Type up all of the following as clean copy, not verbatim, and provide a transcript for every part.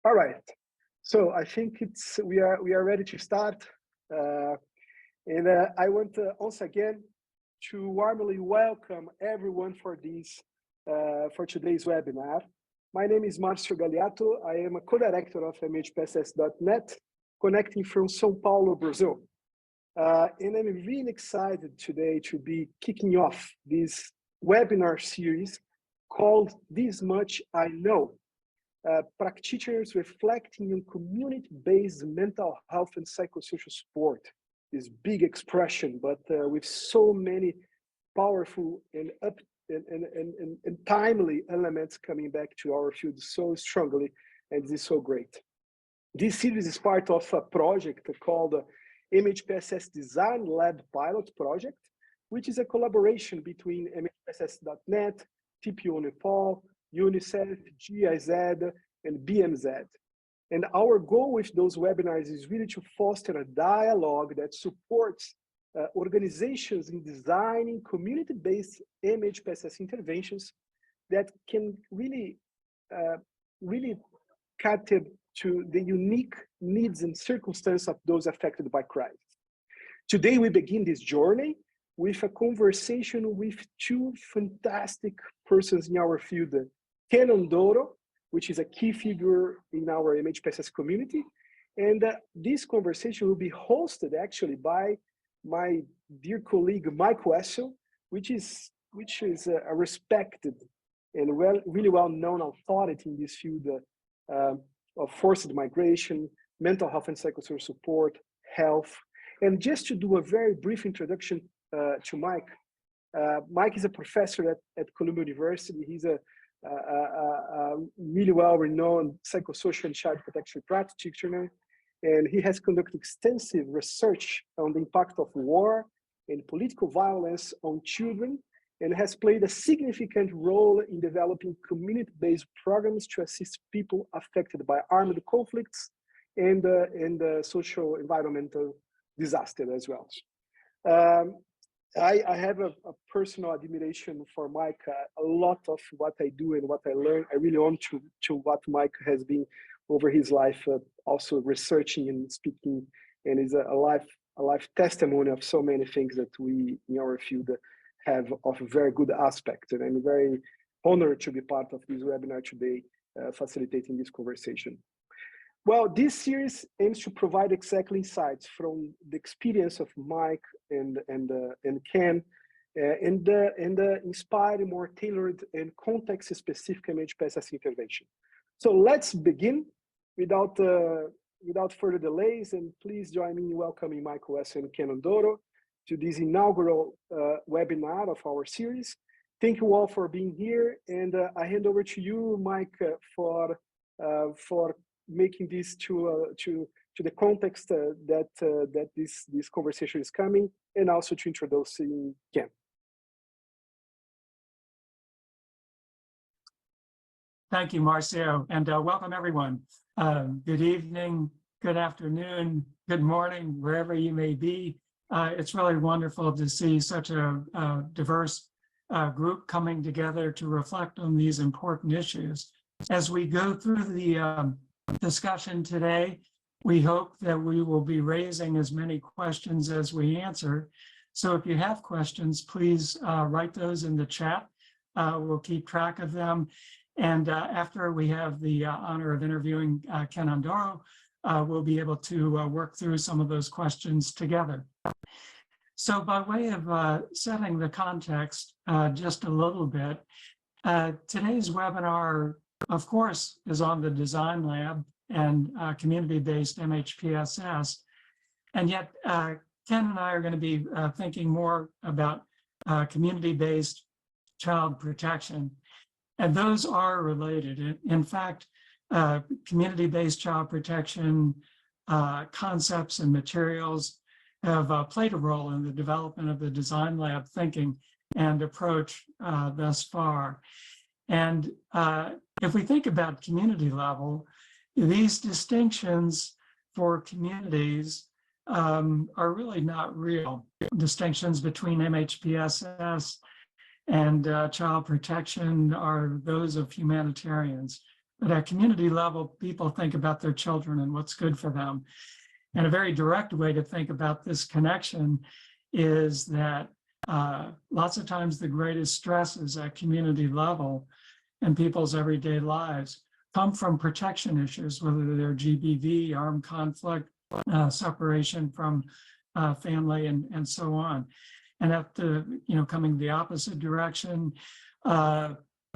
All right. So I think we are ready to start, and I want once again to warmly welcome everyone for for today's webinar. My name is Marcio Galeato. I am a co-director of MHPSS.net, connecting from São Paulo, Brazil. And I'm really excited today to be kicking off this webinar series called This Much I Know. Practitioners reflecting on community-based mental health and psychosocial support. This big expression, but with so many powerful and timely elements coming back to our field so strongly, and this is so great. This series is part of a project called MHPSS Design Lab pilot project, which is a collaboration between MHPSS.net, TPO Nepal, UNICEF, GIZ, and BMZ. And our goal with those webinars is really to foster a dialogue that supports organizations in designing community-based MHPSS interventions that can really cater to the unique needs and circumstances of those affected by crisis. Today, we begin this journey with a conversation with two fantastic persons in our field, Ken Ondoro, which is a key figure in our MHPSS community. And this conversation will be hosted actually by my dear colleague, Mike Wessel, which is a respected and really well-known authority in this field of forced migration, mental health and psychosocial support, health. And just to do a very brief introduction to Mike, Mike is a professor at Columbia University. He's a really well-renowned psychosocial and child protection practitioner, and he has conducted extensive research on the impact of war and political violence on children, and has played a significant role in developing community-based programs to assist people affected by armed conflicts and social environmental disaster as well. I have a personal admiration for Mike. A lot of what I do and what I learn, I really owe to what Mike has been over his life, also researching and speaking, and is a life testimony of so many things that we in our field have of very good aspect. And I'm very honored to be part of this webinar today, facilitating this conversation. Well, this series aims to provide exactly insights from the experience of Mike and Ken, and inspire a more tailored and context-specific MHPSS intervention. So let's begin without further delays, and please join me in welcoming Mike Wessel and Ken Ondoro to this inaugural webinar of our series. Thank you all for being here, and I hand over to you, Mike, for making this to the context that this conversation is coming, and also to introducing Ken. Thank you, Marcio, and welcome everyone. Good evening, good afternoon, good morning, wherever you may be. It's really wonderful to see such a diverse group coming together to reflect on these important issues. As we go through the discussion today, we hope that we will be raising as many questions as we answer. So if you have questions, please write those in the chat. We'll keep track of them. And after we have the honor of interviewing Ken Ondoro, we'll be able to work through some of those questions together. So by way of setting the context just a little bit, today's webinar, of course, is on the Design Lab and community-based MHPSS. And yet, Ken and I are going to be thinking more about community-based child protection. And those are related. In fact, community-based child protection concepts and materials have played a role in the development of the Design Lab thinking and approach thus far. And if we think about community level, these distinctions for communities are really not real. Distinctions between MHPSS and child protection are those of humanitarians. But at community level, people think about their children and what's good for them. And a very direct way to think about this connection is that lots of times the greatest stresses at community level in people's everyday lives come from protection issues, whether they're GBV, armed conflict, separation from family, and so on. And at the, coming the opposite direction,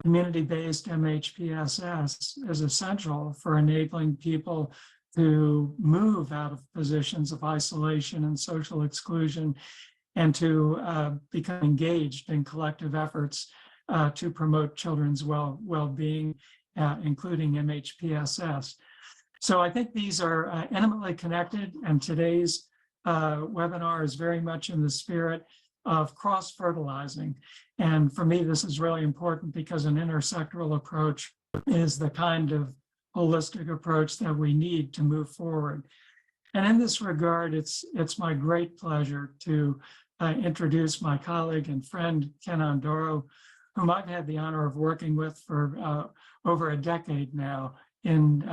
community-based MHPSS is essential for enabling people to move out of positions of isolation and social exclusion and to become engaged in collective efforts to promote children's well-being, including MHPSS. So I think these are intimately connected, and today's webinar is very much in the spirit of cross-fertilizing. And for me, this is really important because an intersectoral approach is the kind of holistic approach that we need to move forward. And in this regard, it's my great pleasure to introduce my colleague and friend, Ken Ondoro, whom I've had the honor of working with for over a decade now in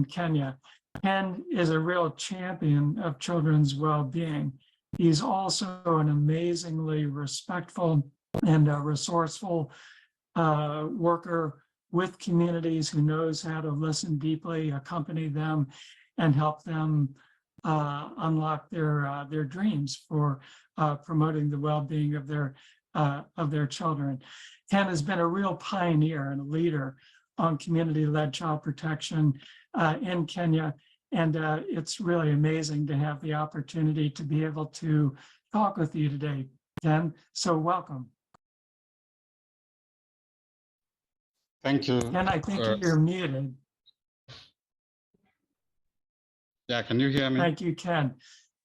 Kenya. Ken is a real champion of children's well-being. He's also an amazingly respectful and resourceful worker with communities who knows how to listen deeply, accompany them, and help them unlock their dreams for promoting the well-being of their children. Ken has been a real pioneer and a leader on community-led child protection in Kenya. And it's really amazing to have the opportunity to be able to talk with you today, Ken. So welcome. Thank you. Ken, I think you're muted. Yeah, can you hear me? Thank you, Ken.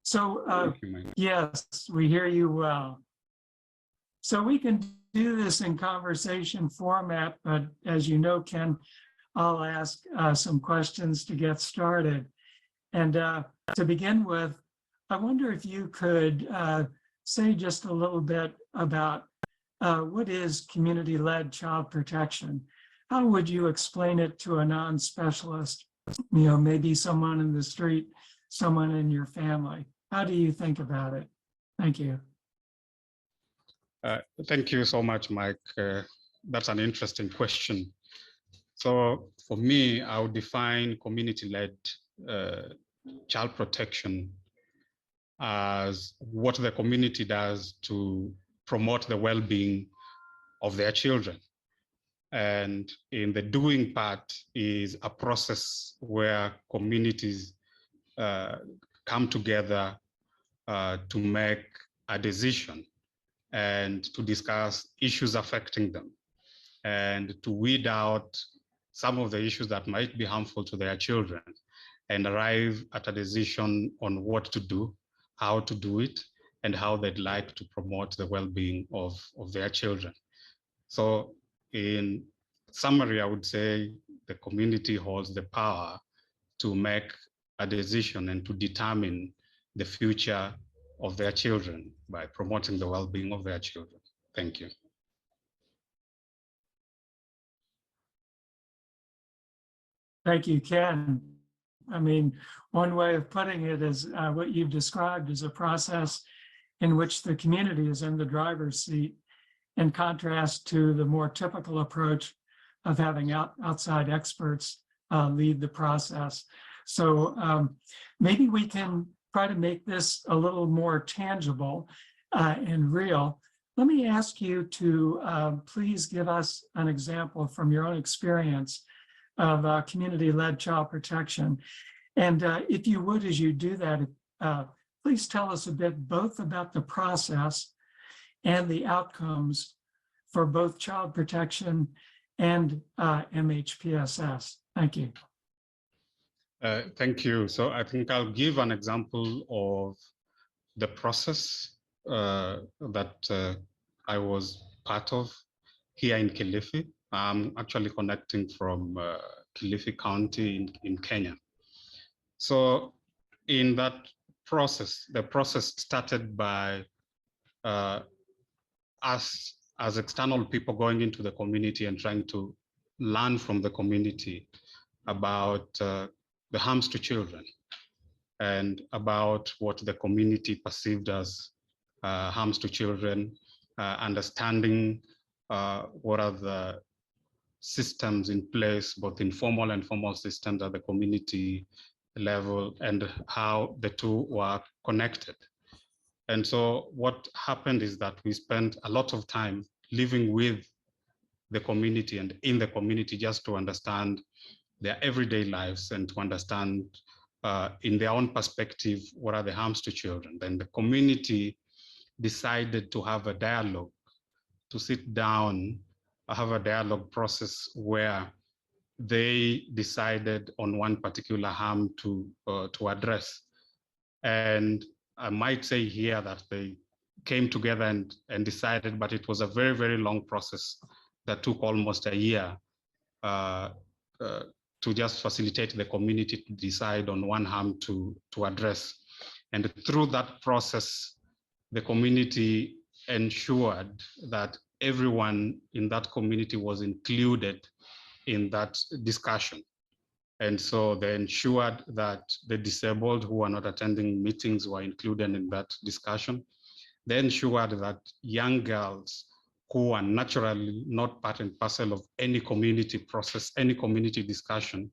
So yes, we hear you well. So we can do this in conversation format, but as you know, Ken, I'll ask some questions to get started. And to begin with, I wonder if you could say just a little bit about what is community-led child protection? How would you explain it to a non-specialist, maybe someone in the street, someone in your family? How do you think about it? Thank you. Thank you so much, Mike. That's an interesting question. So for me, I would define community-led child protection as what the community does to promote the well-being of their children. And in the doing part is a process where communities come together to make a decision and to discuss issues affecting them and to weed out some of the issues that might be harmful to their children and arrive at a decision on what to do, how to do it, and how they'd like to promote the well-being of their children. So in summary, I would say the community holds the power to make a decision and to determine the future of their children by promoting the well-being of their children. Thank you. Thank you, Ken. I mean, one way of putting it is what you've described is a process in which the community is in the driver's seat, in contrast to the more typical approach of having outside experts lead the process. So maybe we can try to make this a little more tangible and real. Let me ask you to please give us an example from your own experience of community-led child protection. And if you would, as you do that, please tell us a bit both about the process and the outcomes for both child protection and MHPSS. Thank you. Thank you. So I think I'll give an example of the process that I was part of here in Kilifi. I'm actually connecting from Kilifi County in Kenya. So in that process, the process started by us as external people going into the community and trying to learn from the community about the harms to children and about what the community perceived as harms to children, understanding what are the systems in place, both informal and formal systems at the community level, and how the two were connected. And so what happened is that we spent a lot of time living with the community and in the community just to understand their everyday lives and to understand in their own perspective, what are the harms to children. Then the community decided to have a dialogue, to sit down, have a dialogue process where they decided on one particular harm to address. And I might say here that they came together and decided, but it was a very, very long process that took almost a year to just facilitate the community to decide on one harm to address. And through that process, the community ensured that everyone in that community was included in that discussion. And so they ensured that the disabled who were not attending meetings were included in that discussion. They ensured that young girls who are naturally not part and parcel of any community process, any community discussion,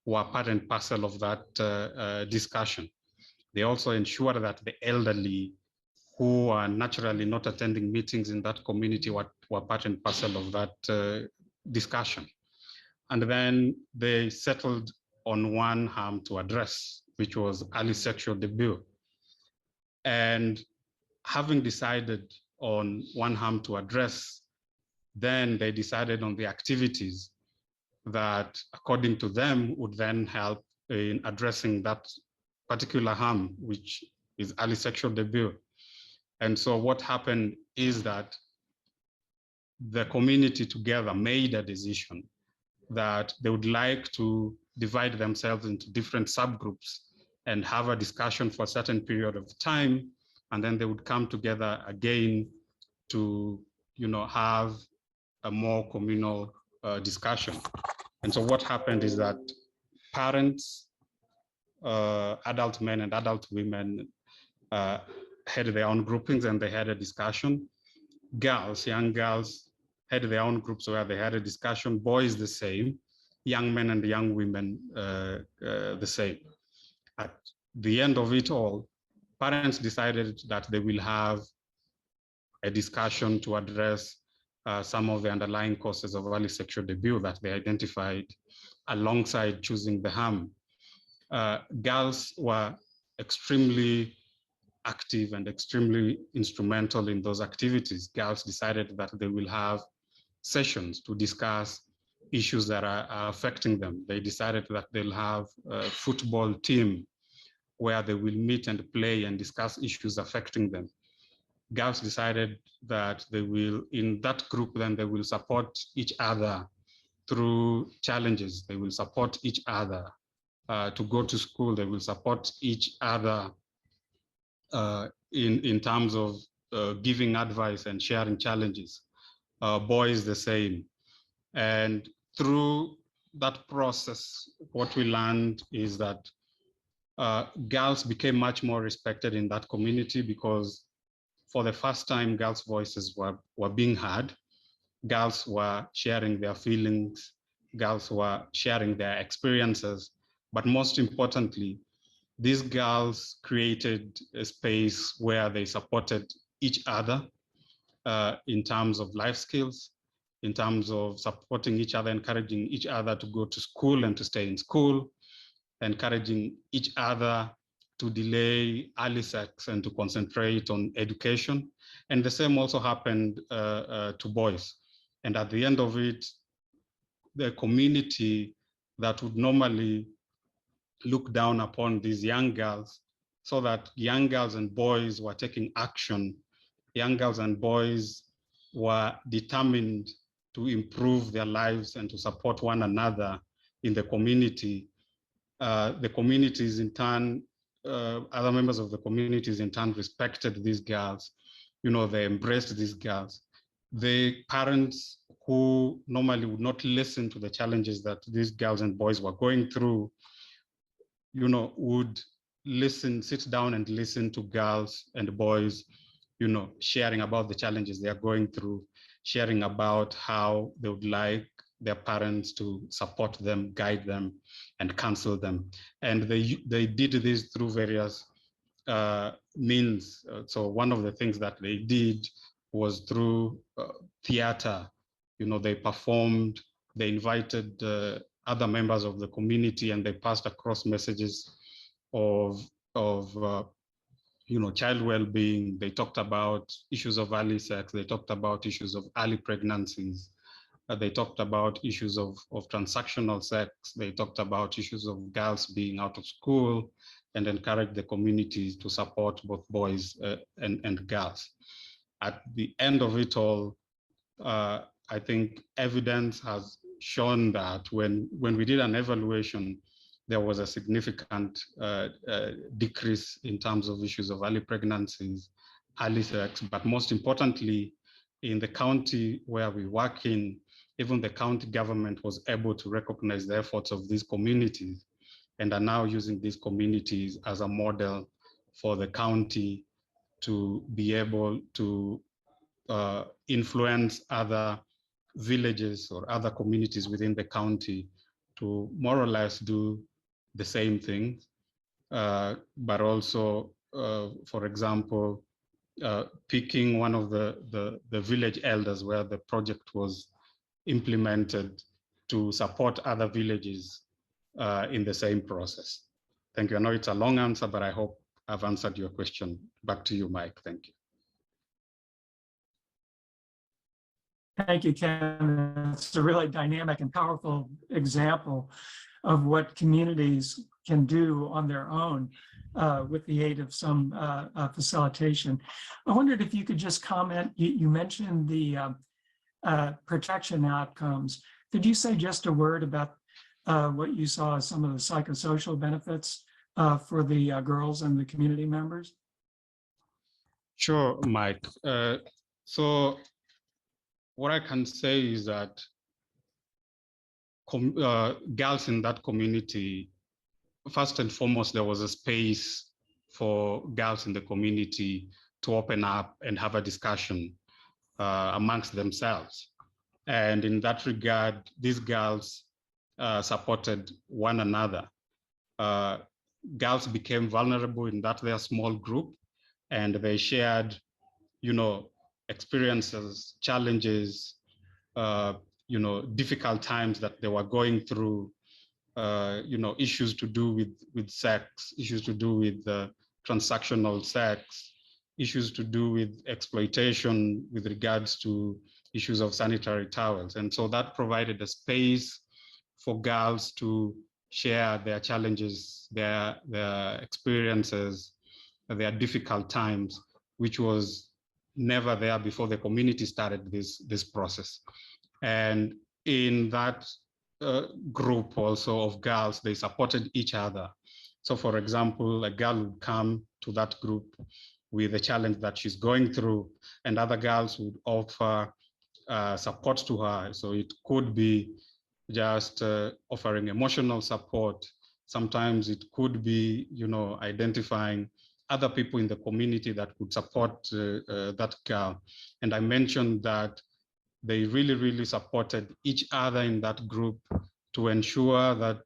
were part and parcel of that discussion. They also ensured that the elderly who are naturally not attending meetings in that community were part and parcel of that discussion. And then they settled on one harm to address, which was early sexual debut. And having decided on one harm to address, then they decided on the activities that, according to them, would then help in addressing that particular harm, which is early sexual debut. And so what happened is that the community together made a decision that they would like to divide themselves into different subgroups and have a discussion for a certain period of time, and then they would come together again to, have a more communal discussion. And so what happened is that parents, adult men and adult women had their own groupings and they had a discussion. Girls, young girls, had their own groups where they had a discussion. Boys the same, young men and young women the same. At the end of it all, parents decided that they will have a discussion to address some of the underlying causes of early sexual debut that they identified alongside choosing the harm. Girls were extremely active and extremely instrumental in those activities. Girls decided that they will have sessions to discuss issues that are affecting them. They decided that they'll have a football team where they will meet and play and discuss issues affecting them. Girls decided that they will, in that group, then they will support each other through challenges. They will support each other to go to school. They will support each other in terms of giving advice and sharing challenges. Boys the same. And through that process, what we learned is that girls became much more respected in that community because for the first time, girls' voices were being heard. Girls were sharing their feelings. Girls were sharing their experiences. But most importantly, these girls created a space where they supported each other in terms of life skills, in terms of supporting each other, encouraging each other to go to school and to stay in school, encouraging each other to delay early sex and to concentrate on education. And the same also happened to boys. And at the end of it, the community that would normally look down upon these young girls, so that young girls and boys were taking action. Young girls and boys were determined to improve their lives and to support one another in the community. The communities in turn, other members of the communities in turn respected these girls. They embraced these girls. the parents who normally would not listen to the challenges that these girls and boys were going through, would listen, sit down and listen to girls and boys, sharing about the challenges they are going through, sharing about how they would like their parents to support them, guide them, and counsel them. And they did this through various means. So one of the things that they did was through theater. They performed, they invited other members of the community, and they passed across messages of child well-being. They talked about issues of early sex. They talked about issues of early pregnancies. They talked about issues of transactional sex. They talked about issues of girls being out of school, and encouraged the communities to support both boys and girls. At the end of it all, I think evidence has shown that when we did an evaluation, there was a significant decrease in terms of issues of early pregnancies, early sex, but most importantly, in the county where we work in, even the county government was able to recognize the efforts of these communities and are now using these communities as a model for the county to be able to influence other villages or other communities within the county to more or less do the same thing, but also, for example, picking one of the village elders where the project was implemented to support other villages in the same process. Thank you. I know it's a long answer, but I hope I've answered your question. Back to you, Mike. Thank you. Thank you, Ken. It's a really dynamic and powerful example of what communities can do on their own with the aid of some facilitation. I wondered if you could just comment, you mentioned the protection outcomes. Could you say just a word about what you saw as some of the psychosocial benefits for the girls and the community members? Sure, Mike. So what I can say is that girls in that community, first and foremost, there was a space for girls in the community to open up and have a discussion amongst themselves. And in that regard, these girls supported one another. Girls became vulnerable in that their small group, and they shared, experiences, challenges, difficult times that they were going through, issues to do with sex, issues to do with transactional sex, issues to do with exploitation with regards to issues of sanitary towels. And so that provided a space for girls to share their challenges, their experiences, their difficult times, which was never there before the community started this process. And in that group also of girls, they supported each other. So for example, a girl would come to that group with a challenge that she's going through, and other girls would offer support to her. So it could be just offering emotional support. Sometimes it could be, identifying other people in the community that could support that girl. And I mentioned that they really, really supported each other in that group to ensure that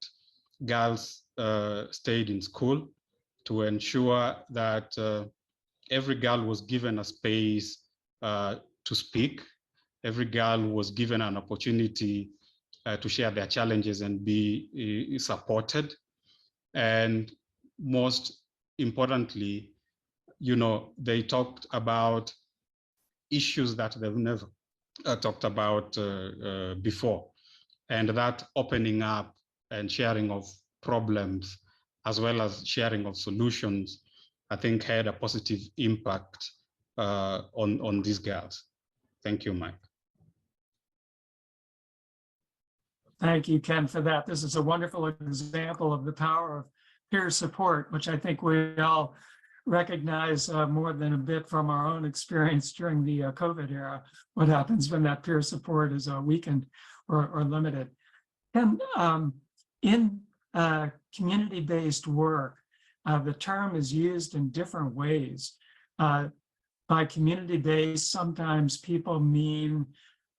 girls stayed in school, to ensure that every girl was given a space to speak. Every girl was given an opportunity to share their challenges and be supported. And most importantly, they talked about issues that they've never talked about before. And that opening up and sharing of problems, as well as sharing of solutions, I think had a positive impact on these girls. Thank you, Mike. Thank you, Ken, for that. This is a wonderful example of the power of peer support, which I think we all recognize more than a bit from our own experience during the COVID era, what happens when that peer support is weakened or limited. And in community-based work, the term is used in different ways. By community-based, sometimes people mean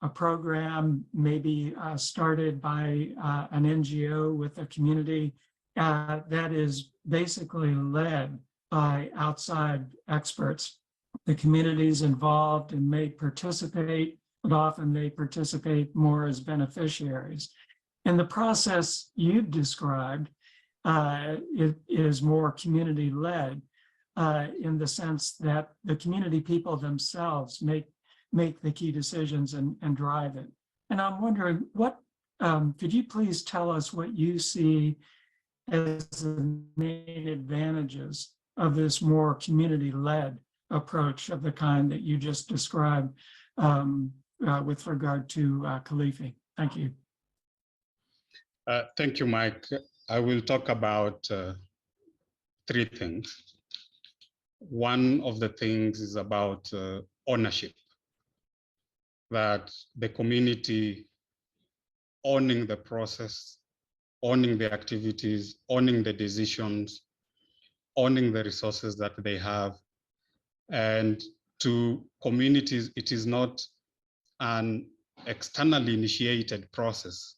a program maybe started by an NGO with a community that is basically led by outside experts. The communities involved and may participate, but often they participate more as beneficiaries. And the process you've described it is more community-led in the sense that the community people themselves make the key decisions and drive it. And I'm wondering, what could you please tell us what you see as the main advantages of this more community-led approach of the kind that you just described with regard to Kalifi? Thank you. Thank you, Mike. I will talk about three things. One of the things is about ownership, that the community owning the process, owning the activities, owning the decisions, owning the resources that they have. And to communities, it is not an externally initiated process.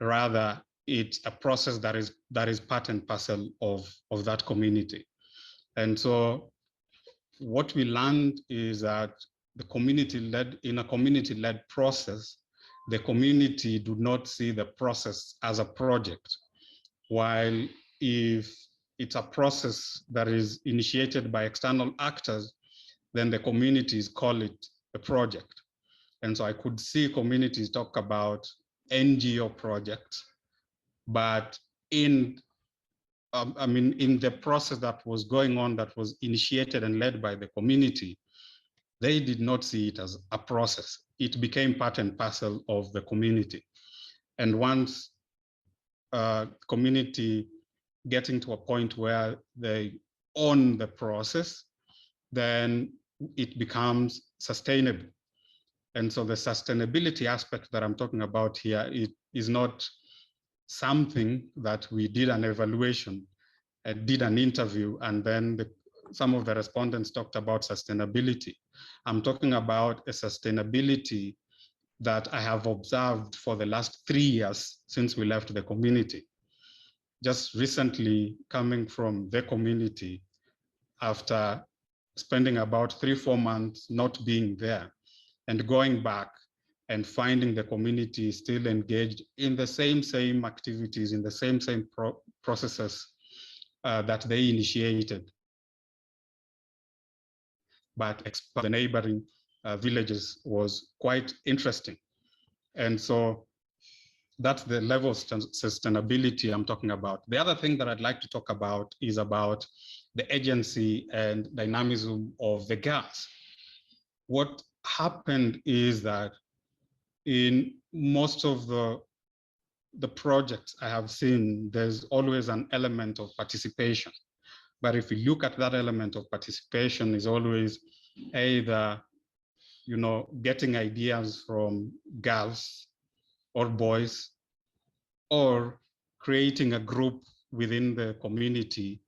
Rather, it's a process that is part and parcel of that community. And so what we learned is that in a community-led process, the community do not see the process as a project, while if it's a process that is initiated by external actors, then the communities call it a project. And so I could see communities talk about NGO projects, but in the process that was going on, that was initiated and led by the community, they did not see it as a process. It became part and parcel of the community. And once community getting to a point where they own the process, then it becomes sustainable. And so the sustainability aspect that I'm talking about here, it is not something that we did an evaluation, did an interview, and then some of the respondents talked about sustainability. I'm talking about a sustainability that I have observed for the last 3 years since we left the community. Just recently coming from the community after spending about 3-4 months not being there and going back and finding the community still engaged in the same activities, in the same processes that they initiated, but the neighboring villages was quite interesting. And so that's the level of sustainability I'm talking about. The other thing that I'd like to talk about is about the agency and dynamism of the girls. What happened is that in most of the projects I have seen, there's always an element of participation. But if you look at that element of participation, is always either, getting ideas from girls or boys, or creating a group within the community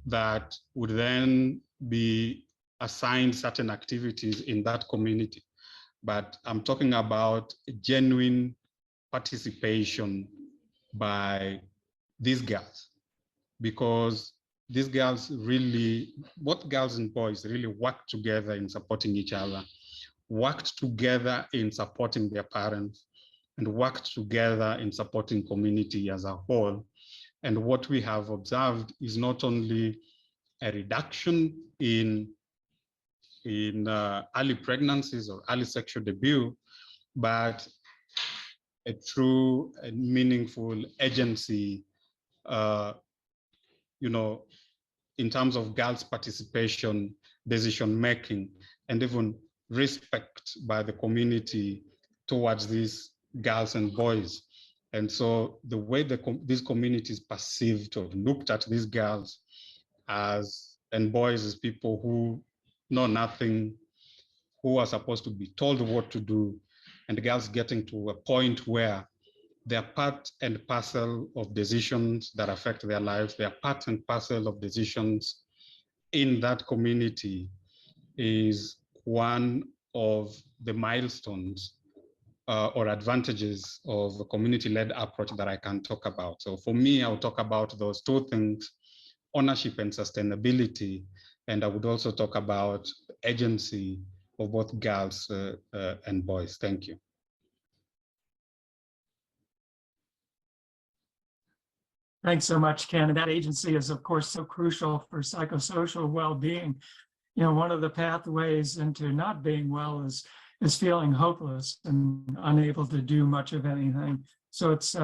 that would then be assigned certain activities in that community. But I'm talking about genuine participation by these girls, because these girls really, both girls and boys really work together in supporting each other, worked together in supporting their parents, and worked together in supporting community as a whole. And what we have observed is not only a reduction in early pregnancies or early sexual debut, but a true and meaningful agency, in terms of girls' participation, decision-making, and even respect by the community towards these girls and boys. And so the way these communities perceived or looked at these girls as and boys is people who know nothing, who are supposed to be told what to do, and girls getting to a point where they're part and parcel of decisions that affect their lives. They're part and parcel of decisions in that community is one of the milestones or advantages of a community-led approach that I can talk about. So for me, I'll talk about those two things, ownership and sustainability, and I would also talk about agency of both girls and boys. Thank you. Thanks so much, Ken. And that agency is, of course, so crucial for psychosocial well-being. You know, one of the pathways into not being well is feeling hopeless and unable to do much of anything. So it's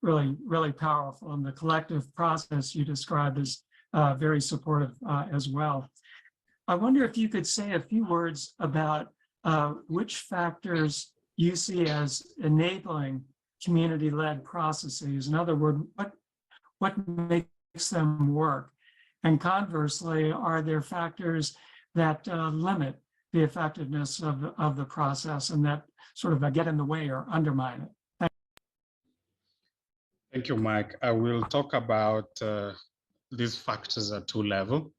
really, really powerful. And the collective process you described is very supportive as well. I wonder if you could say a few words about which factors you see as enabling community-led processes. In other words, what makes them work? And conversely, are there factors that limit the effectiveness of the process and that sort of get in the way or undermine it? Thank you, Mike. I will talk about these factors at two levels.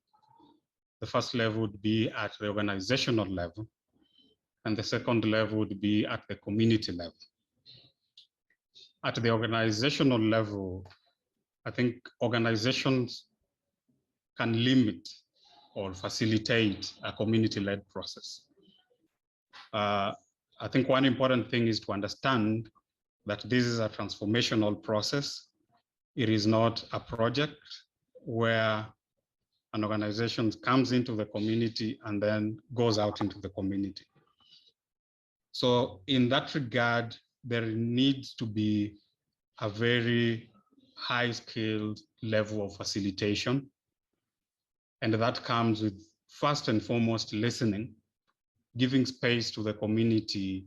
The first level would be at the organizational level, and the second level would be at the community level. At the organizational level, I think organizations can limit or facilitate a community-led process. I think one important thing is to understand that this is a transformational process. It is not a project where an organization comes into the community and then goes out into the community. So in that regard, there needs to be a very high-skilled level of facilitation. And that comes with, first and foremost, listening, giving space to the community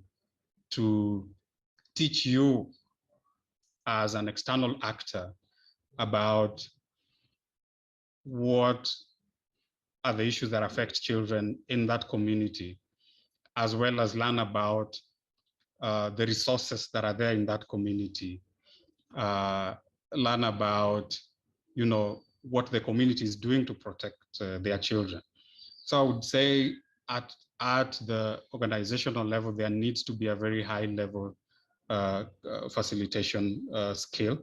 to teach you as an external actor about what are the issues that affect children in that community, as well as learn about the resources that are there in that community, learn about, you know, what the community is doing to protect their children. So I would say at the organizational level, there needs to be a very high level facilitation skill.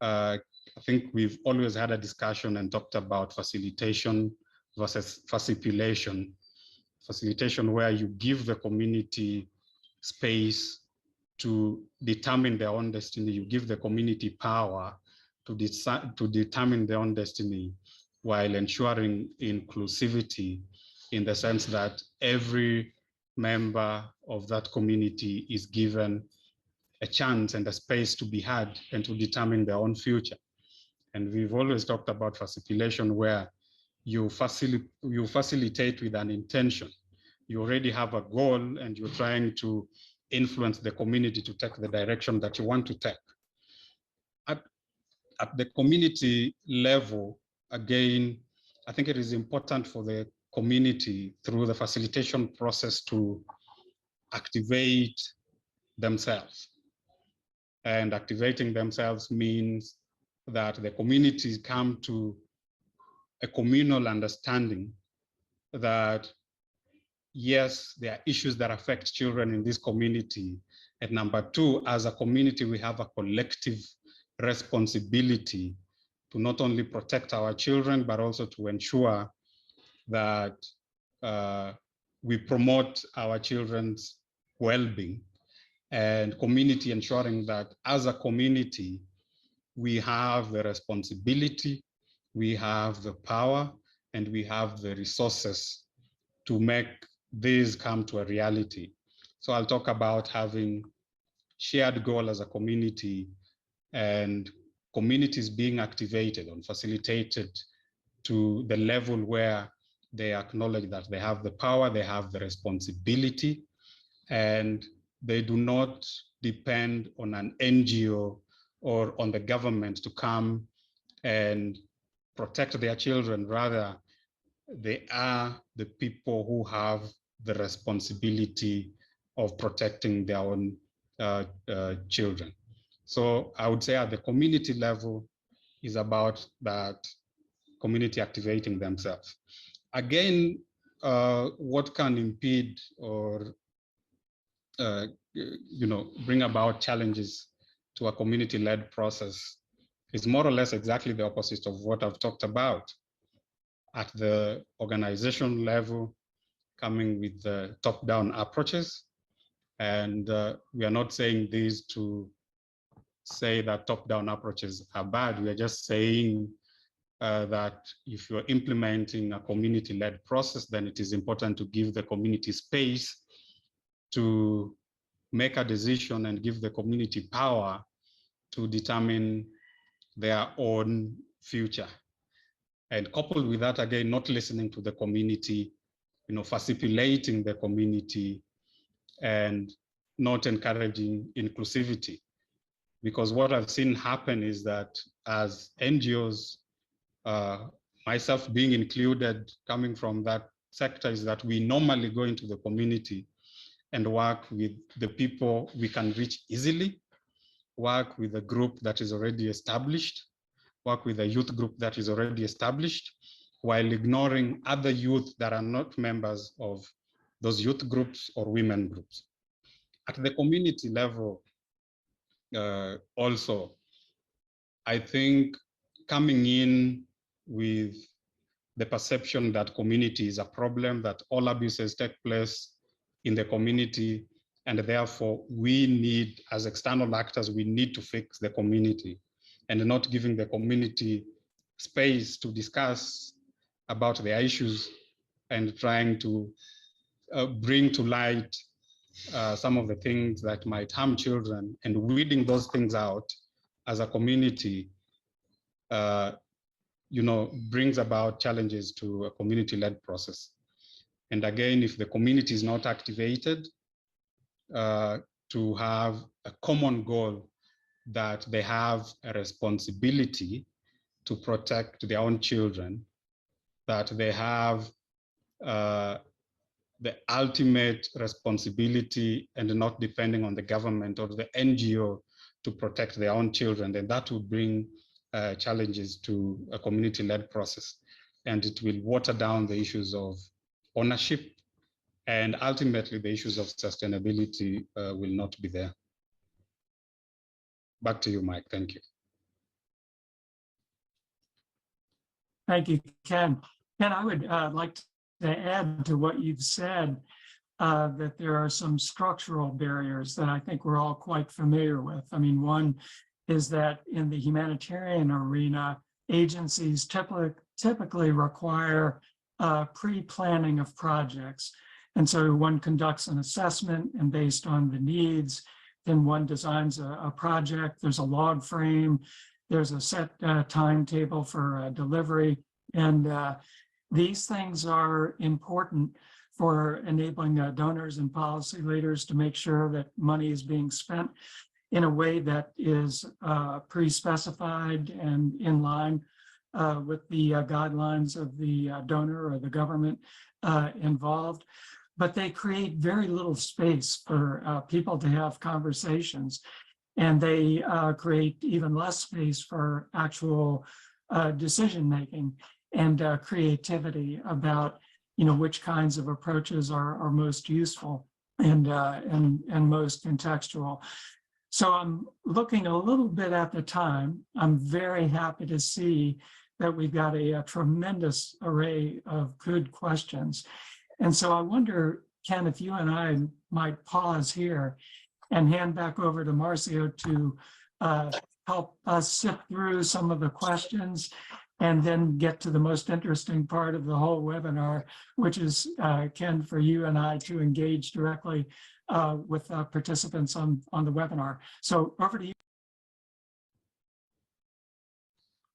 I think we've always had a discussion and talked about facilitation versus facilitation. Facilitation where you give the community space to determine their own destiny. You give the community power to determine their own destiny while ensuring inclusivity in the sense that every member of that community is given a chance and a space to be heard and to determine their own future. And we've always talked about facilitation where you facilitate with an intention. You already have a goal and you're trying to influence the community to take the direction that you want to take. At the community level, again, I think it is important for the community through the facilitation process to activate themselves. And activating themselves means that the communities come to a communal understanding that, yes, there are issues that affect children in this community. And number two, as a community, we have a collective responsibility to not only protect our children, but also to ensure that we promote our children's well-being, and community ensuring that as a community, we have the responsibility, we have the power, and we have the resources to make this come to a reality. So I'll talk about having shared goal as a community and communities being activated and facilitated to the level where they acknowledge that they have the power, they have the responsibility, and they do not depend on an NGO or on the government to come and protect their children. Rather, they are the people who have the responsibility of protecting their own children. So I would say at the community level is about that community activating themselves. Again, what can impede or bring about challenges to a community-led process is more or less exactly the opposite of what I've talked about. At the organization level, coming with the top-down approaches. And we are not saying these to say that top-down approaches are bad. We are just saying that if you're implementing a community-led process, then it is important to give the community space to make a decision and give the community power to determine their own future. And coupled with that, again, not listening to the community, facilitating the community and not encouraging inclusivity. Because what I've seen happen is that as NGOs, myself being included, coming from that sector, is that we normally go into the community and work with the people we can reach easily, work with a group that is already established, work with a youth group that is already established, while ignoring other youth that are not members of those youth groups or women groups. At the community level, also, I think coming in with the perception that community is a problem, that all abuses take place in the community, and therefore we need, as external actors, we need to fix the community, and not giving the community space to discuss about their issues and trying to bring to light some of the things that might harm children, and weeding those things out as a community, brings about challenges to a community-led process. And again, if the community is not activated to have a common goal that they have a responsibility to protect their own children, that they have the ultimate responsibility and not depending on the government or the NGO to protect their own children, then that will bring challenges to a community-led process. And it will water down the issues of ownership, and ultimately the issues of sustainability will not be there. Back to you, Mike. Thank you. Thank you, Ken. Ken, I would like to add to what you've said, that there are some structural barriers that I think we're all quite familiar with. I mean, one is that in the humanitarian arena, agencies typically require pre-planning of projects. And so one conducts an assessment, and based on the needs, then one designs a project. There's a log frame, there's a set timetable for delivery. And these things are important for enabling donors and policy leaders to make sure that money is being spent in a way that is pre-specified and in line with the guidelines of the donor or the government involved. But they create very little space for people to have conversations, and they create even less space for actual decision-making and creativity about, which kinds of approaches are most useful and most contextual. So I'm looking a little bit at the time. I'm very happy to see that we've got a tremendous array of good questions. And so I wonder, Ken, if you and I might pause here and hand back over to Marcio to help us sift through some of the questions and then get to the most interesting part of the whole webinar, which is, Ken, for you and I to engage directly with participants on the webinar. So over to you.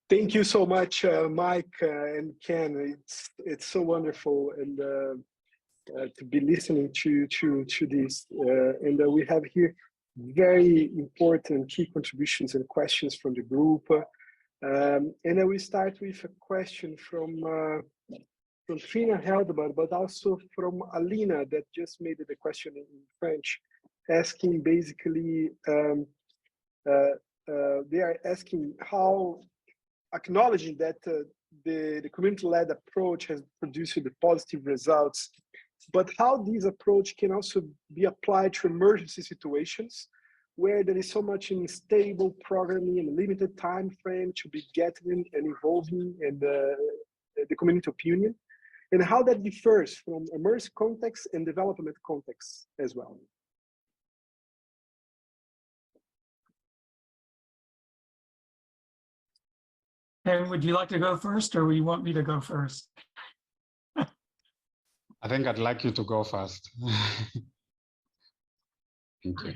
Thank you so much, Mike and Ken. It's so wonderful and to be listening to this. And we have here very important key contributions and questions from the group. And then we start with a question from Trina Heldman, but also from Alina that just made the question in French, asking basically, they are asking how, acknowledging that the community-led approach has produced the positive results, but how this approach can also be applied to emergency situations where there is so much unstable programming and limited time frame to be getting and involving in the community opinion, and how that differs from immersive context and development context as well. And would you like to go first, or would you want me to go first? I think I'd like you to go first. Thank you.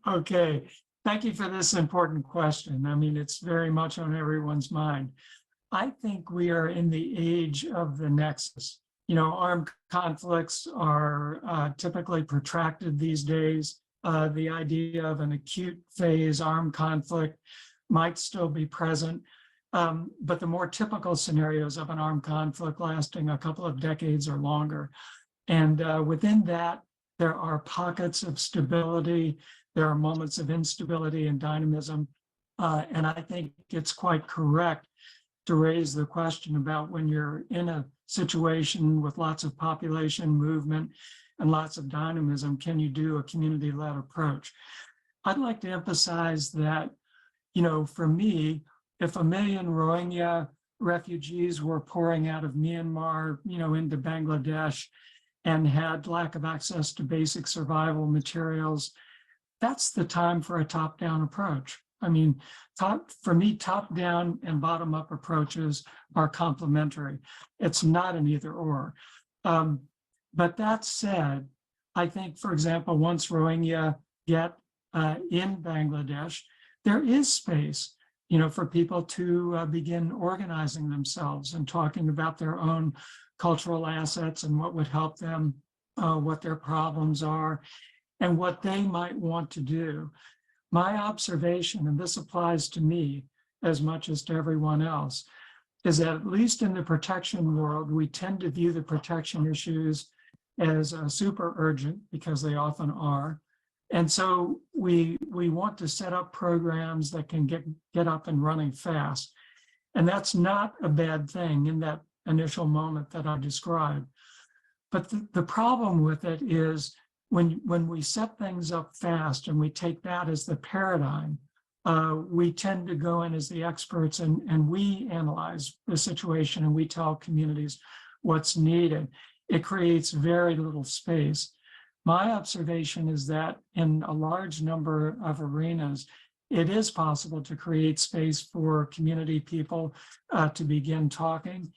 Okay, thank you for this important question. I mean, it's very much on everyone's mind. I think we are in the age of the nexus. You know, armed conflicts are typically protracted these days. The idea of an acute phase armed conflict might still be present, but the more typical scenarios of an armed conflict lasting a couple of decades or longer. And within that, there are pockets of stability, there are moments of instability and dynamism. And I think it's quite correct to raise the question about when you're in a situation with lots of population movement and lots of dynamism, can you do a community-led approach? I'd like to emphasize that, you know, for me, if 1 million Rohingya refugees were pouring out of Myanmar, you know, into Bangladesh and had lack of access to basic survival materials, that's the time for a top-down approach. I mean, for me, top-down and bottom-up approaches are complementary. It's not an either-or. But that said, I think, for example, once Rohingya get in Bangladesh, there is space, you know, for people to begin organizing themselves and talking about their own cultural assets and what would help them, what their problems are, and what they might want to do. My observation, and this applies to me as much as to everyone else, is that at least in the protection world, we tend to view the protection issues as super urgent, because they often are. And so we want to set up programs that can get up and running fast. And that's not a bad thing in that initial moment that I described. But the problem with it is when we set things up fast and we take that as the paradigm, we tend to go in as the experts and we analyze the situation and we tell communities what's needed. It creates very little space. My observation is that in a large number of arenas, it is possible to create space for community people to begin talking.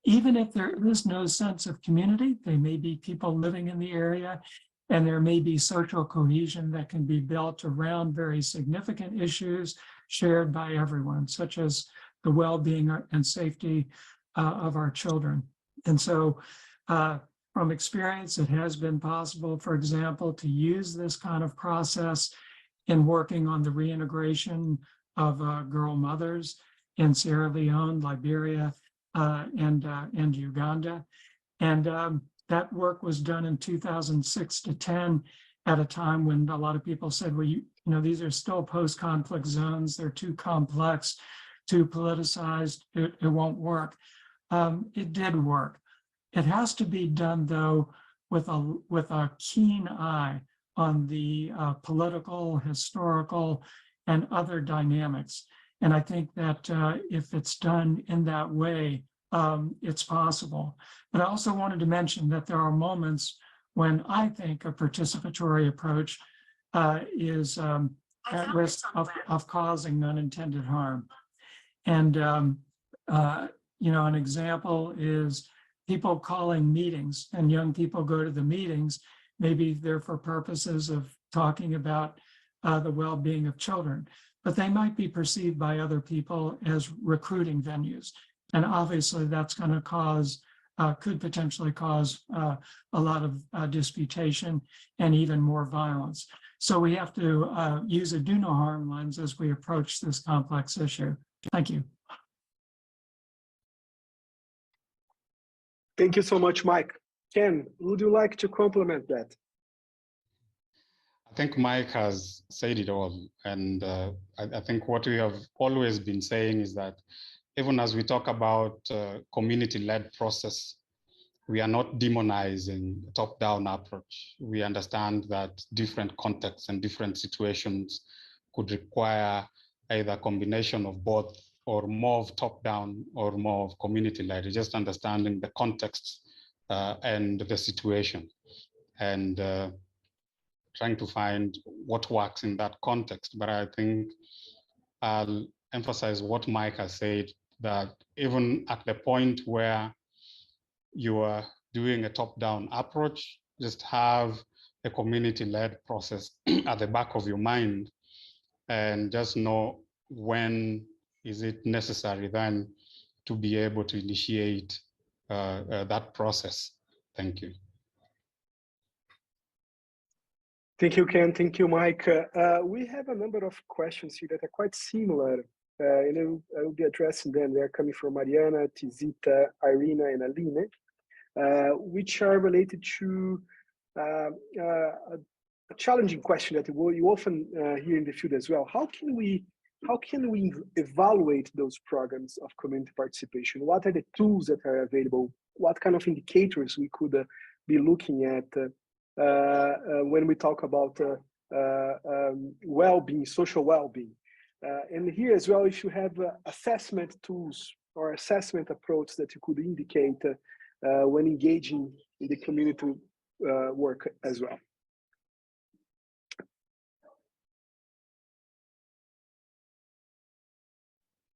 Even if there is no sense of community, there may be people living in the area, and there may be social cohesion that can be built around very significant issues shared by everyone, such as the well-being and safety of our children. And so from experience, it has been possible, for example, to use this kind of process in working on the reintegration of girl mothers in Sierra Leone, Liberia, and Uganda. And that work was done in 2006 to 10 at a time when a lot of people said, well, you know, these are still post-conflict zones. They're too complex, too politicized. It won't work. It did work. It has to be done, though, with a keen eye on the political, historical, and other dynamics. And I think that if it's done in that way, it's possible. But I also wanted to mention that there are moments when I think a participatory approach is at risk of causing unintended harm. And, you know, an example is people calling meetings, and young people go to the meetings. Maybe they're for purposes of talking about the well-being of children, but they might be perceived by other people as recruiting venues. And obviously that's going to cause, could potentially cause a lot of disputation and even more violence. So we have to use a do no harm lens as we approach this complex issue. Thank you. Thank you so much, Mike. Ken, would you like to complement that? I think Mike has said it all. And I think what we have always been saying is that even as we talk about community-led process, we are not demonizing a top-down approach. We understand that different contexts and different situations could require either a combination of both or more of top-down or more of community-led, just understanding the context and the situation, and trying to find what works in that context. But I think I'll emphasize what Mike has said, that even at the point where you are doing a top-down approach, just have a community-led process at the back of your mind, and just know when is it necessary then to be able to initiate that process. Thank you. Thank you, Ken. Thank you, Mike. We have a number of questions here that are quite similar, and I will be addressing them. They're coming from Mariana, Tizita, Irina, and Aline, which are related to a challenging question that you often hear in the field as well. How can we evaluate those programs of community participation? What are the tools that are available? What kind of indicators we could be looking at when we talk about well-being, social well-being? And here as well, if you have assessment tools or assessment approach that you could indicate when engaging in the community work as well.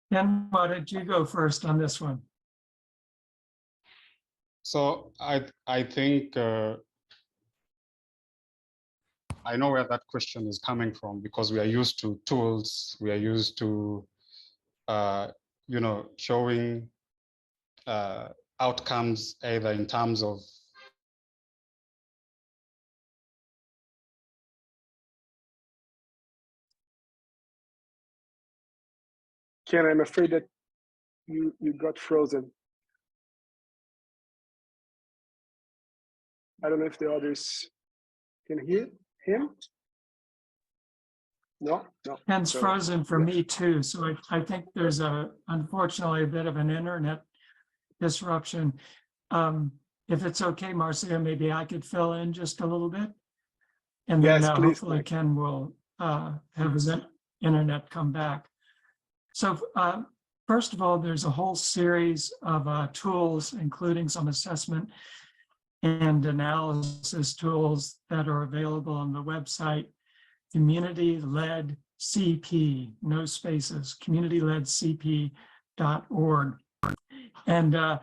Ken, why don't you go first on this one? So I think I know where that question is coming from, because we are used to tools, we are used to showing outcomes either in terms of Ken, I'm afraid that you got frozen. I don't know if the others can hear him. No. Ken's frozen for me too. So I think there's unfortunately a bit of an internet disruption. If it's okay, Marcia, maybe I could fill in just a little bit. And then yes, please, hopefully Mike. Ken will have his internet come back. So first of all, there's a whole series of tools, including some assessment and analysis tools that are available on the website, Community-Led CP, no spaces, community-led-cp.org. And I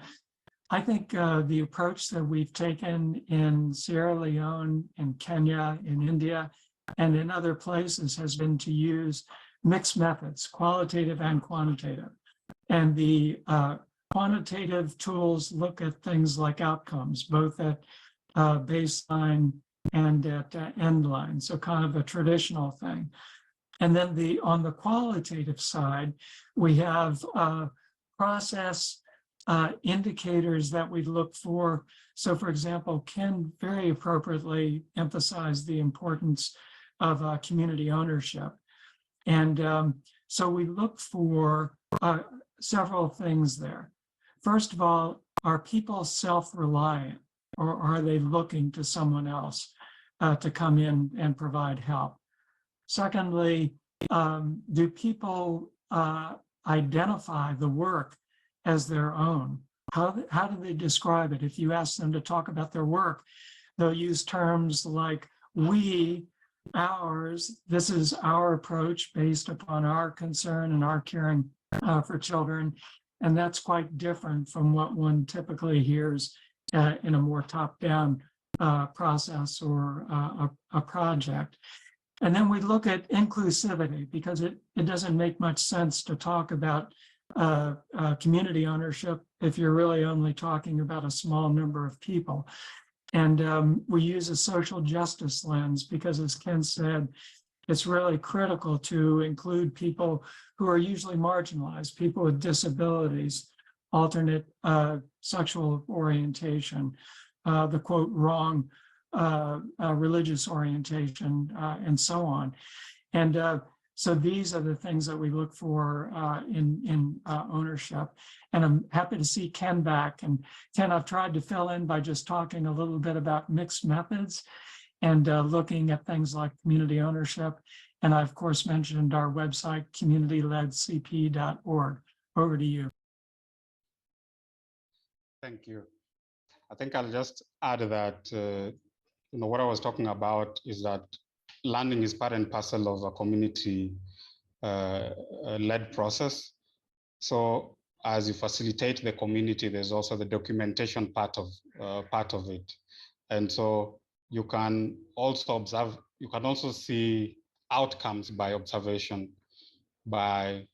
think the approach that we've taken in Sierra Leone, in Kenya, in India, and in other places has been to use mixed methods, qualitative and quantitative. And the quantitative tools look at things like outcomes, both at baseline and at end line, so kind of a traditional thing. And then on the qualitative side, we have process indicators that we look for. So for example, Ken very appropriately emphasized the importance of community ownership. And so we look for several things there. First of all, are people self-reliant, or are they looking to someone else to come in and provide help? Secondly, do people identify the work as their own? How do they describe it? If you ask them to talk about their work, they'll use terms like we, ours, this is our approach based upon our concern and our caring for children. And that's quite different from what one typically hears in a more top-down process or a project. And then we look at inclusivity, because it doesn't make much sense to talk about community ownership if you're really only talking about a small number of people. And we use a social justice lens because, as Ken said, it's really critical to include people who are usually marginalized, people with disabilities, alternate sexual orientation, the quote wrong religious orientation, and so on. And so these are the things that we look for in ownership. And I'm happy to see Ken back. And Ken, I've tried to fill in by just talking a little bit about mixed methods and looking at things like community ownership. And I, of course, mentioned our website, communityledcp.org. Over to you. Thank you. I think I'll just add that, what I was talking about is that learning is part and parcel of a community-led process. So as you facilitate the community, there's also the documentation part of it. And so you can also observe, you can also see outcomes by observation, by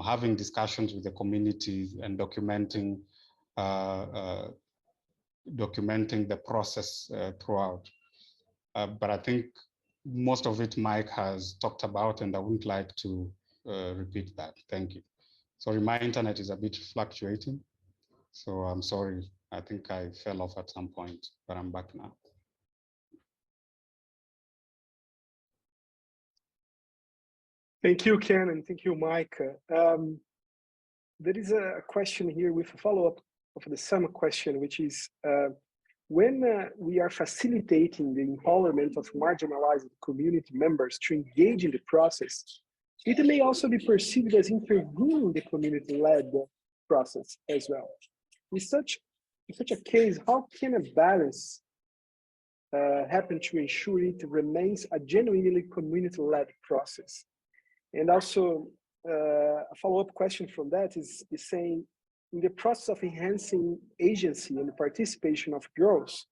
having discussions with the communities and documenting the process throughout. But I think most of it Mike has talked about, and I wouldn't like to repeat that. Thank you. Sorry, my internet is a bit fluctuating, so I'm sorry. I think I fell off at some point, but I'm back now. Thank you, Ken, and thank you, Mike. There is a question here with a follow-up of the same question, which is, when we are facilitating the empowerment of marginalized community members to engage in the process, it may also be perceived as intervening in the community-led process as well. In such a case, how can a balance happen to ensure it remains a genuinely community-led process? And also, a follow-up question from that is saying, in the process of enhancing agency and participation of girls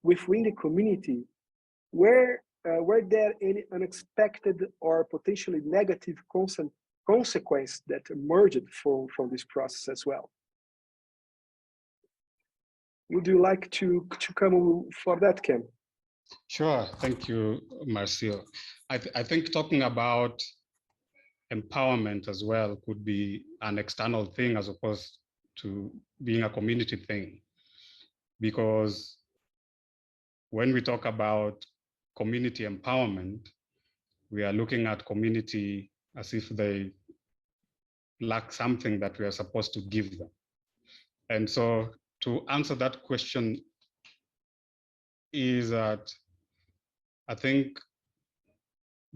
within the community, were there any unexpected or potentially negative consequence that emerged from this process as well? Would you like to come for that, Ken? Sure, thank you, Marcio. I think talking about empowerment as well could be an external thing as opposed to being a community thing, because when we talk about community empowerment, we are looking at community as if they lack something that we are supposed to give them. And so to answer that question is that I think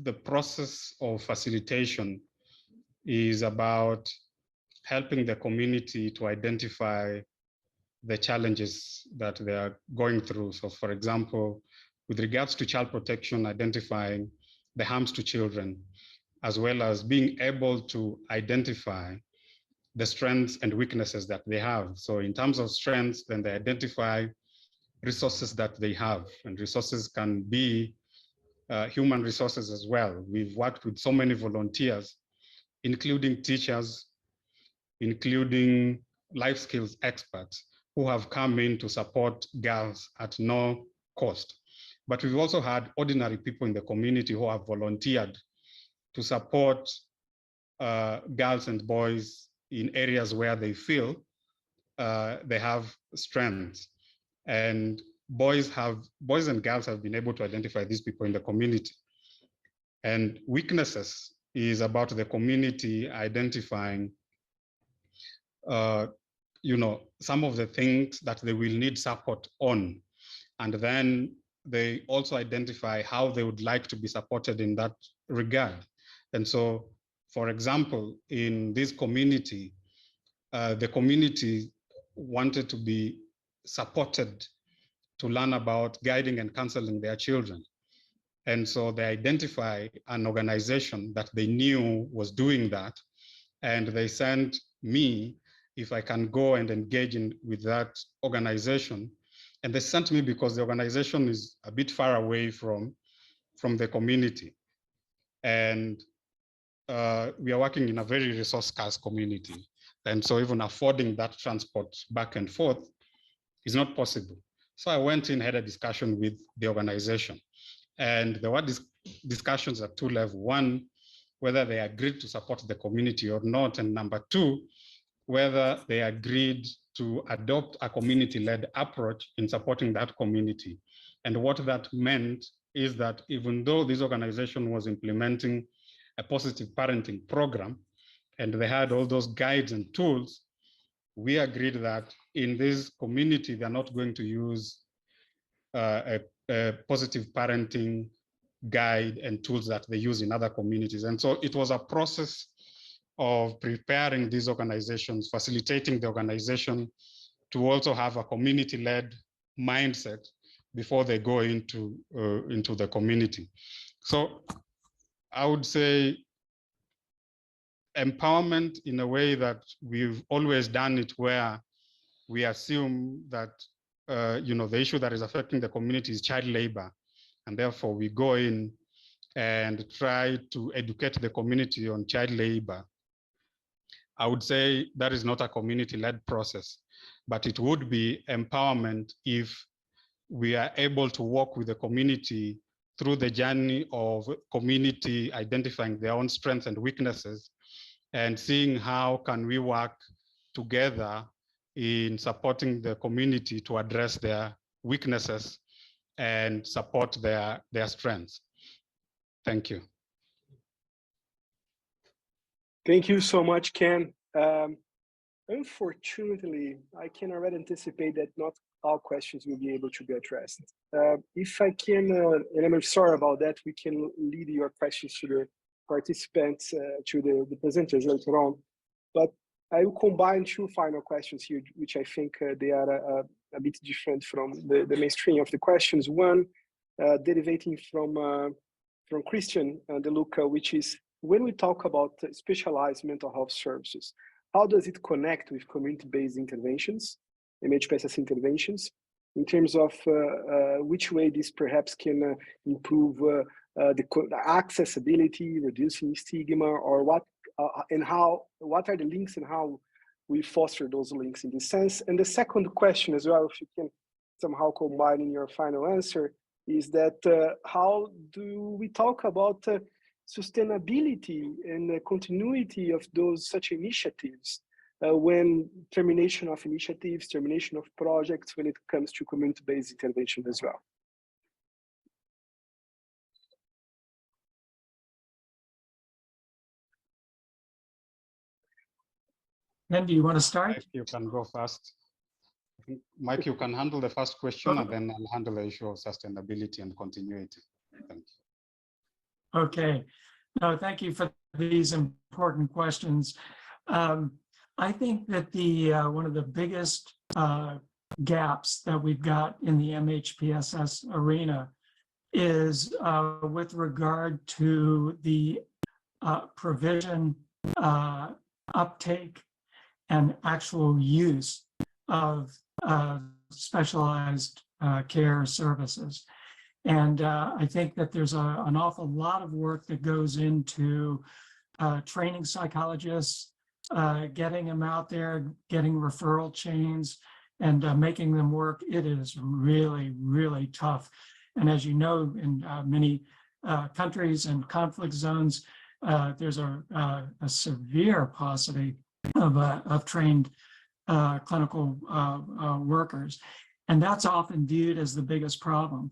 the process of facilitation is about helping the community to identify the challenges that they are going through. So for example, with regards to child protection, identifying the harms to children, as well as being able to identify the strengths and weaknesses that they have. So in terms of strengths, then they identify resources that they have, and resources can be human resources as well. We've worked with so many volunteers, including teachers, including life skills experts who have come in to support girls at no cost. But we've also had ordinary people in the community who have volunteered to support girls and boys in areas where they feel they have strengths. And boys and girls have been able to identify these people in the community. And weaknesses is about the community identifying some of the things that they will need support on. And then they also identify how they would like to be supported in that regard. And so, for example, in this community, the community wanted to be supported to learn about guiding and counseling their children. And so they identify an organization that they knew was doing that. And they sent me if I can go and engage with that organization. And they sent me because the organization is a bit far away from the community. And we are working in a very resource-scarce community. And so even affording that transport back and forth is not possible. So I went in, had a discussion with the organization. And there were discussions at two levels. One, whether they agreed to support the community or not. And number two, whether they agreed to adopt a community-led approach in supporting that community. And what that meant is that even though this organization was implementing a positive parenting program, and they had all those guides and tools, we agreed that in this community, they're not going to use a positive parenting guide and tools that they use in other communities. And so it was a process of preparing these organizations, facilitating the organization to also have a community-led mindset before they go into the community. So I would say empowerment in a way that we've always done it, where we assume that the issue that is affecting the community is child labor, and therefore we go in and try to educate the community on child labor. I would say that is not a community-led process, but it would be empowerment if we are able to work with the community through the journey of community identifying their own strengths and weaknesses, and seeing how can we work together in supporting the community to address their weaknesses and support their strengths. Thank you. Thank you so much, Ken. Unfortunately, I can already anticipate that not all questions will be able to be addressed. If I can, and I'm sorry about that, we can lead your questions to the participants, to the presenters later on. But I will combine two final questions here, which I think they are a bit different from the mainstream of the questions. One, derivating from Christian De Luca, which is, when we talk about specialized mental health services, how does it connect with community-based interventions, MHPSS interventions, in terms of which way this perhaps can improve the accessibility, reducing stigma, or what are the links and how we foster those links in this sense? And the second question as well, if you can somehow combine in your final answer, is that how do we talk about sustainability and the continuity of those such initiatives when termination of initiatives, termination of projects, when it comes to community-based intervention as well? Ken, do you want to start? Mike, you can go first. I think, Mike, you can handle the first question, and then I'll handle the issue of sustainability and continuity. Thank you. Okay. No, thank you for these important questions. I think that one of the biggest gaps that we've got in the MHPSS arena is with regard to the provision, uptake, and actual use of specialized care services. And I think that there's an awful lot of work that goes into training psychologists, getting them out there, getting referral chains, and making them work. It is really, really tough. And as you know, in many countries and conflict zones, there's a severe paucity of trained clinical workers. And that's often viewed as the biggest problem.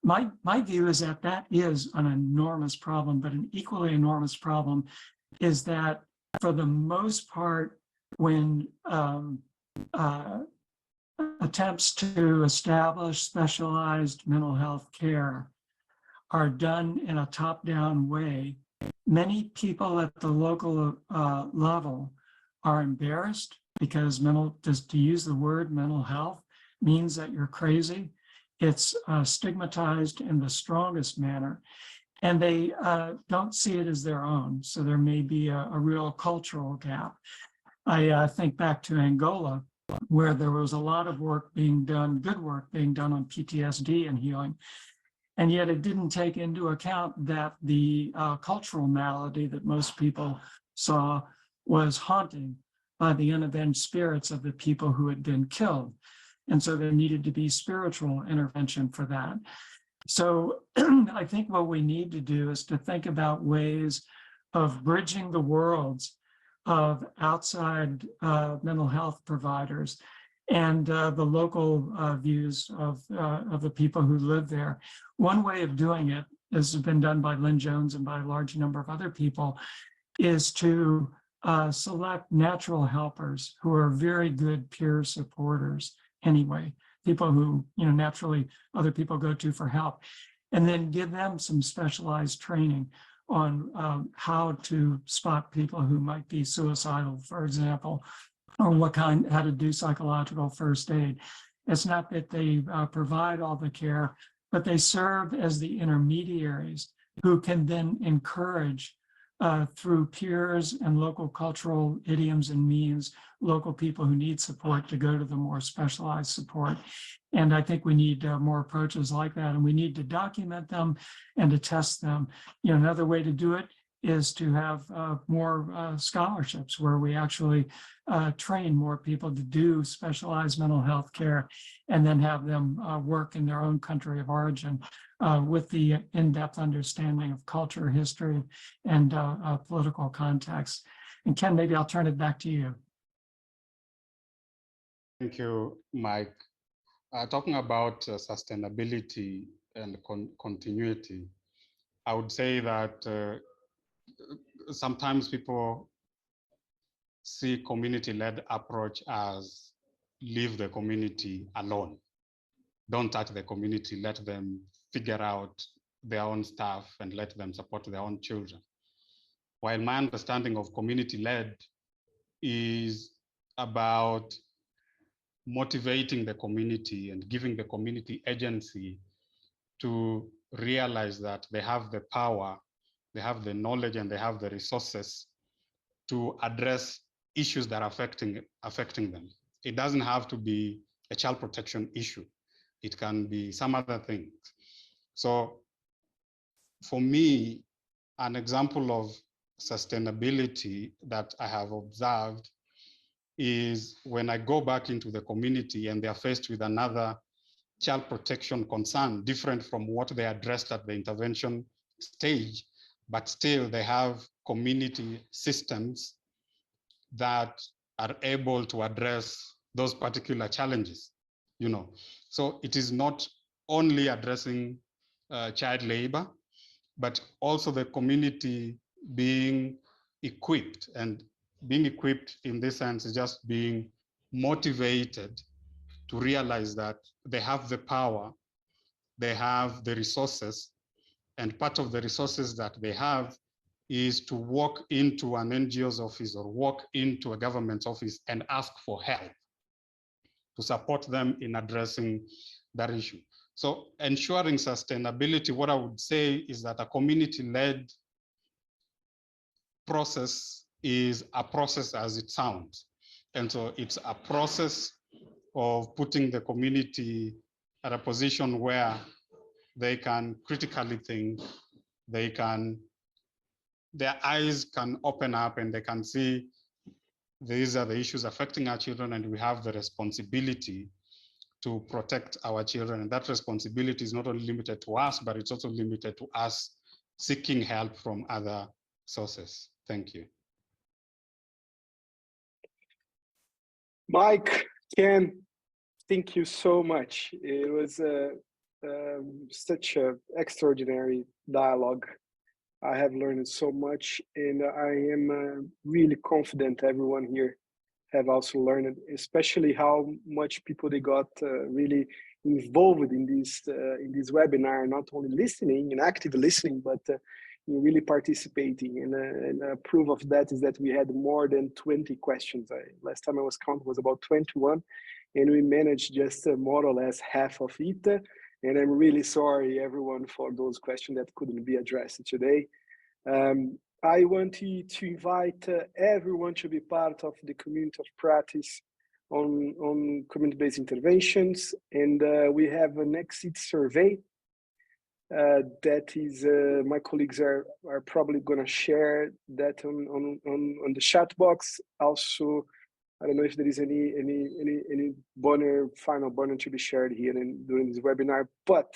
My view is that that is an enormous problem, but an equally enormous problem is that for the most part, when attempts to establish specialized mental health care are done in a top-down way, many people at the local level are embarrassed because to use the word mental health means that you're crazy. It's stigmatized in the strongest manner, and they don't see it as their own. So there may be a real cultural gap. I think back to Angola, where there was a lot of work being done, good work being done on PTSD and healing. And yet it didn't take into account that the cultural malady that most people saw was haunting by the unavenged spirits of the people who had been killed. And so there needed to be spiritual intervention for that. So I think what we need to do is to think about ways of bridging the worlds of outside mental health providers and the local views of the people who live there. One way of doing it, as has been done by Lynn Jones and by a large number of other people, is to select natural helpers who are very good peer supporters anyway, people who, naturally other people go to for help, and then give them some specialized training on how to spot people who might be suicidal, for example, or how to do psychological first aid. It's not that they provide all the care, but they serve as the intermediaries who can then encourage through peers and local cultural idioms and means, local people who need support to go to the more specialized support. And I think we need more approaches like that, and we need to document them and to test them. Another way to do it is to have more scholarships where we actually train more people to do specialized mental health care and then have them work in their own country of origin with the in-depth understanding of culture, history, and political context. And Ken, maybe I'll turn it back to you. Thank you, Mike. Talking about sustainability and continuity, I would say that sometimes people see community-led approach as leave the community alone. Don't touch the community, let them figure out their own stuff and let them support their own children. While my understanding of community-led is about motivating the community and giving the community agency to realize that they have the power, they have the knowledge, and they have the resources to address issues that are affecting them. It doesn't have to be a child protection issue. It can be some other things. So for me, an example of sustainability that I have observed is when I go back into the community and they're faced with another child protection concern, different from what they addressed at the intervention stage, but still they have community systems that are able to address those particular challenges, So it is not only addressing child labor, but also the community being equipped, and being equipped in this sense is just being motivated to realize that they have the power, they have the resources, and part of the resources that they have is to walk into an NGO's office or walk into a government's office and ask for help to support them in addressing that issue. So ensuring sustainability, what I would say is that a community-led process is a process as it sounds. And so it's a process of putting the community at a position where they can critically think, their eyes can open up and they can see these are the issues affecting our children, and we have the responsibility to protect our children. And that responsibility is not only limited to us, but it's also limited to us seeking help from other sources. Thank you. Mike, Ken, thank you so much. It was such an extraordinary dialogue. I have learned so much, and I am really confident everyone here have also learned, especially how much people they got really involved in this webinar, not only listening and active listening, but really participating. And proof of that is that we had more than 20 questions. Last time I was counting was about 21, and we managed just more or less half of it. And I'm really sorry, everyone, for those questions that couldn't be addressed today. I want to invite everyone to be part of the community of practice on community-based interventions. And we have an exit survey that is, my colleagues are probably going to share that on the chat box. Also, I don't know if there is any final banner to be shared here during this webinar, but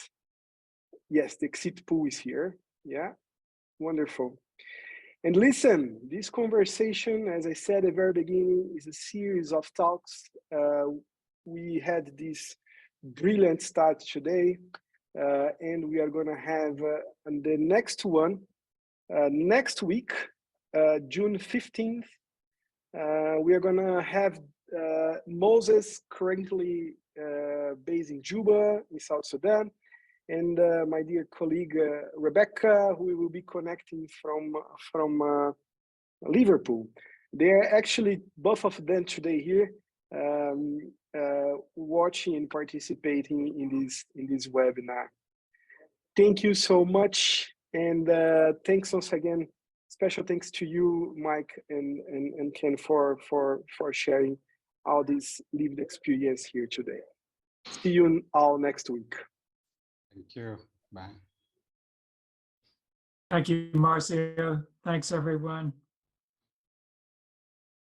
yes, the exit pool is here. Yeah, wonderful. And listen, this conversation, as I said at the very beginning, is a series of talks. We had this brilliant start today, and we are going to have the next one next week, June 15th. We are going to have Moses, currently based in Juba, in South Sudan, and my dear colleague Rebecca, who we will be connecting from Liverpool. They are actually both of them today here, watching and participating in this webinar. Thank you so much, and thanks once again. Special thanks to you, Mike and Ken, for sharing all this lived experience here today. See you all next week. Thank you. Bye. Thank you, Marcio. Thanks, everyone.